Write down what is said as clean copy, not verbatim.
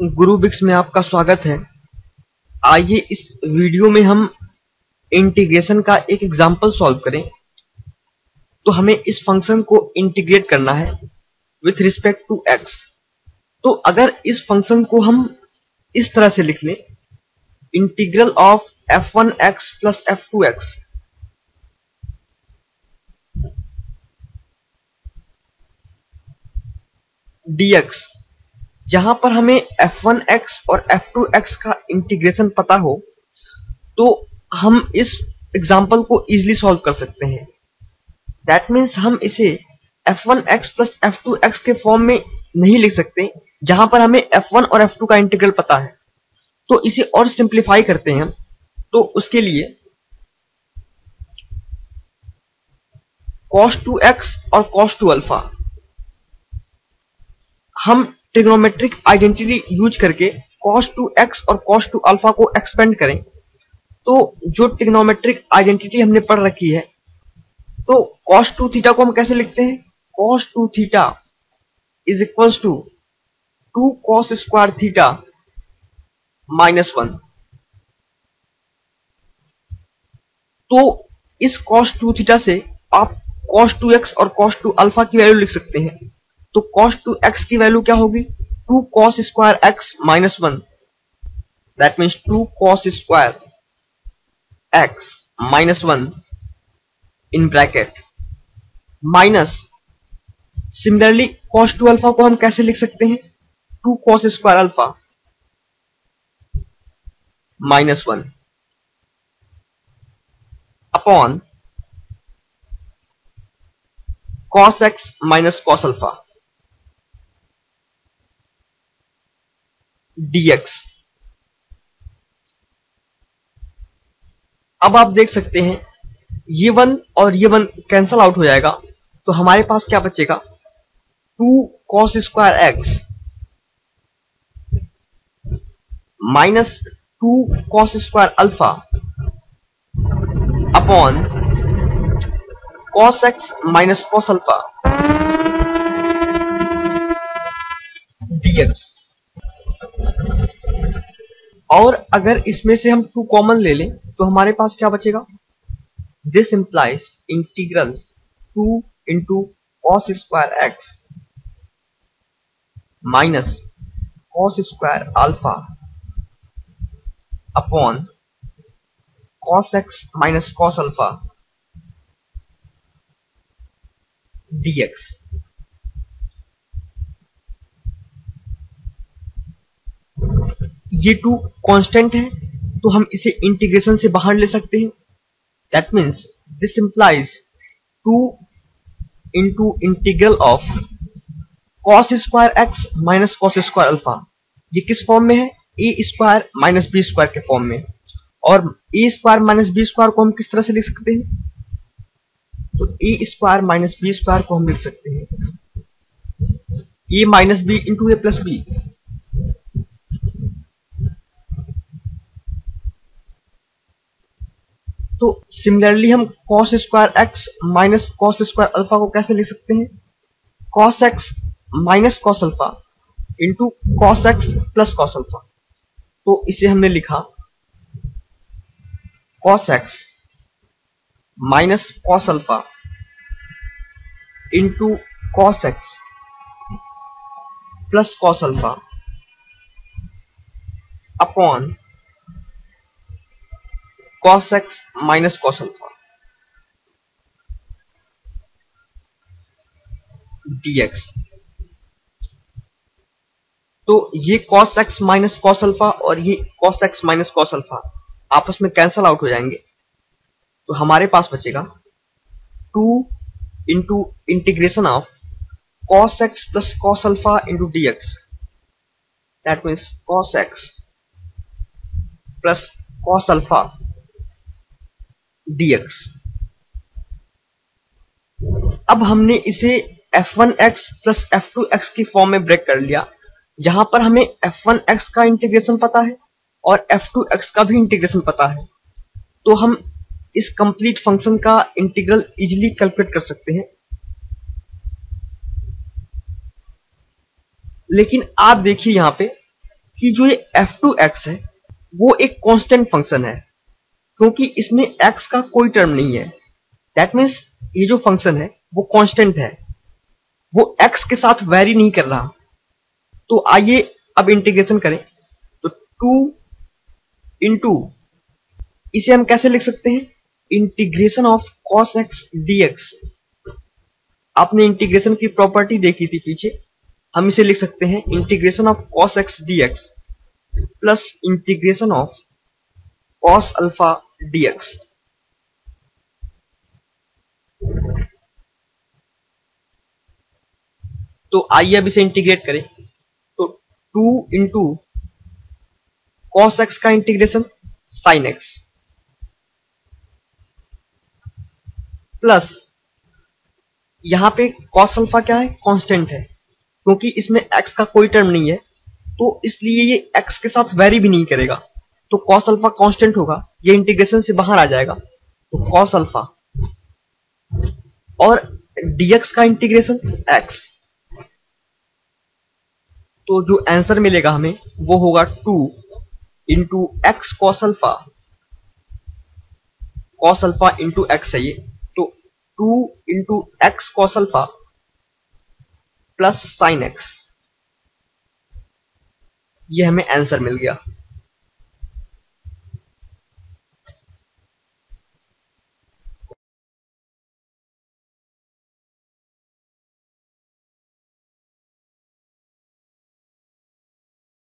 गुरुबिक्स में आपका स्वागत है। आइए इस वीडियो में हम इंटीग्रेशन का एक एग्जांपल सॉल्व करें। तो हमें इस फंक्शन को इंटीग्रेट करना है विथ रिस्पेक्ट टू x। तो अगर इस फंक्शन को हम इस तरह से लिख लें, integral of f1x plus f2x dx, जहां पर हमें f1x और f2x का इंटीग्रेशन पता हो, तो हम इस एग्जांपल को इजीली सॉल्व कर सकते हैं। दैट मीन्स हम इसे f1x प्लस f2x के फॉर्म में नहीं लिख सकते, जहां पर हमें f1 और f2 का इंटीग्रल पता है। तो इसे और सिंप्लीफाई करते हैं हम। तो उसके लिए cos 2x और cos 2 अल्फा, हम ट्रिग्नोमेट्रिक आइडेंटिटी यूज करके cos 2x और cos 2 अल्फा को एक्सपेंड करें। तो जो ट्रिग्नोमेट्रिक आइडेंटिटी हमने पढ़ रखी है, तो cos 2 थीटा को हम कैसे लिखते हैं? cos 2 theta is equals to 2 cos square theta minus 1। तो इस cos 2 थीटा से आप cos 2x और cos 2 अल्फा की वैल्यू लिख सकते हैं। तो cos 2x की वैल्यू क्या होगी? 2 cos square x minus 1। That means 2 cos square x minus 1 in bracket minus, similarly cos 2 alpha को हम कैसे लिख सकते हैं? 2 cos square alpha minus 1 upon cos x minus cos alpha dx। अब आप देख सकते हैं ये 1 और ये 1 कैंसल आउट हो जाएगा। तो हमारे पास क्या बचेगा? 2 cos square x minus 2 cos square alpha upon cos x minus cos alpha dx। और अगर इसमें से हम 2 कॉमन ले लें तो हमारे पास क्या बचेगा? This implies integral 2 into cos square x minus cos square alpha upon cos x minus cos alpha dx। ये 2 कांस्टेंट है, तो हम इसे इंटीग्रेशन से बाहर ले सकते हैं। That means this implies 2 into integral of cos square x minus cos square alpha. ये किस फॉर्म में है? a square minus b square के फॉर्म में। और a square minus b square को हम किस तरह से लिख सकते हैं? तो a square minus b square को हम लिख सकते हैं a minus b into a plus b. तो सिमिलरली हम cos square x minus cos square alpha को कैसे लिख सकते हैं? cos x minus cos alpha into cos x plus cos alpha. तो इसे हमने लिखा cos x minus cos alpha into cos x plus cos alpha upon cos x minus cos alpha dx। तो ये cos x minus cos alpha और ये cos x minus cos alpha आपस में कैंसल आउट हो जाएंगे। तो हमारे पास बचेगा 2 into integration of cos x plus cos alpha into dx। That means cos x plus cos alpha dx। अब हमने इसे f1x प्लस f2x की फॉर्म में ब्रेक कर लिया, जहां पर हमें f1x का इंटीग्रेशन पता है और f2x का भी इंटीग्रेशन पता है। तो हम इस कंप्लीट फंक्शन का इंटीग्रल इजीली कैलकुलेट कर सकते हैं। लेकिन आप देखिए यहां पे कि जो ये f2x है वो एक कांस्टेंट फंक्शन है, क्योंकि इसमें x का कोई टर्म नहीं है। दैट मीन्स ये जो फंक्शन है वो कांस्टेंट है, वो x के साथ वेरी नहीं कर रहा। तो आइए अब इंटीग्रेशन करें। तो 2 इंटू, इसे हम कैसे लिख सकते हैं, integration of cos x dx। आपने इंटीग्रेशन की प्रॉपर्टी देखी थी पीछे, हम इसे लिख सकते हैं integration of cos x dx plus integration of cos alpha dx। तो आइए अब इसे इंटीग्रेट करें। तो 2 इंटू cos x का इंटीग्रेशन sin x प्लस यहां पे cos अल्फा क्या है, कांस्टेंट है, क्योंकि इसमें x का कोई टर्म नहीं है, तो इसलिए ये x के साथ वेरी भी नहीं करेगा। तो cos अल्फा कांस्टेंट होगा, ये इंटीग्रेशन से बाहर आ जाएगा। तो cos अल्फा और dx का इंटीग्रेशन x। तो जो आंसर मिलेगा हमें वो होगा 2 into x cos alpha into x है ये। तो 2 into x cos alpha plus sine x, ये हमें आंसर मिल गया।